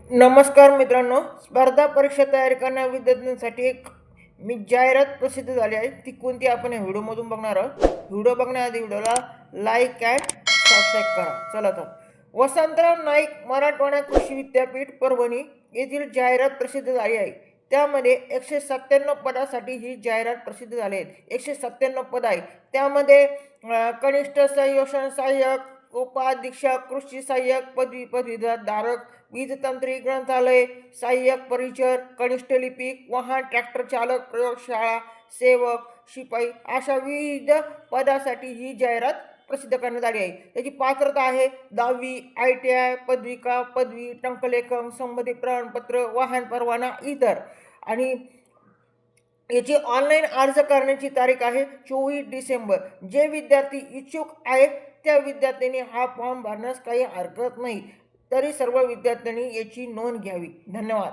नमस्कार मित्रांनो, स्पर्धा परीक्षा तयारी करणाऱ्या विद्यार्थ्यांसाठी एक जाहिरात प्रसिद्ध झाली आहे. ती कोणती आपण या व्हिडिओमधून बघणार आहोत. व्हिडिओ बघण्याआधी व्हिडिओला लाईक अँड सबस्क्राईब करा. चला तर, वसंतराव नाईक मराठवाडा कृषी विद्यापीठ परभणी येथील जाहिरात प्रसिद्ध झाली आहे. त्यामध्ये 197 पदासाठी ही जाहिरात प्रसिद्ध झाली आहे. 197 पद आहे. त्यामध्ये कनिष्ठ संयोजन सहाय्यक, उपाधीक्षक, कृषी सहाय्यक, पदवीधारक, वीजतंत्री, ग्रंथालय सहाय्यक, परिचर, कनिष्ठ लिपिक, वाहन, ट्रॅक्टर चालक, प्रयोगशाळा सेवक, शिपाई अशा विविध पदासाठी ही जाहिरात प्रसिद्ध करण्यात आली आहे. त्याची पात्रता आहे 10वी, ITI, पदविका, पदवी, टंकलेखन, संबंधित प्रमाणपत्र, वाहन परवाना इतर. आणि याची ऑनलाईन अर्ज करण्याची तारीख आहे 24 डिसेंबर. जे विद्यार्थी इच्छुक आहेत त्या विद्यार्थ्यांनी हा फॉर्म भरण्यास काही हरकत नाही. तरी सर्व विद्यार्थ्यांनी याची नोंद घ्यावी. धन्यवाद.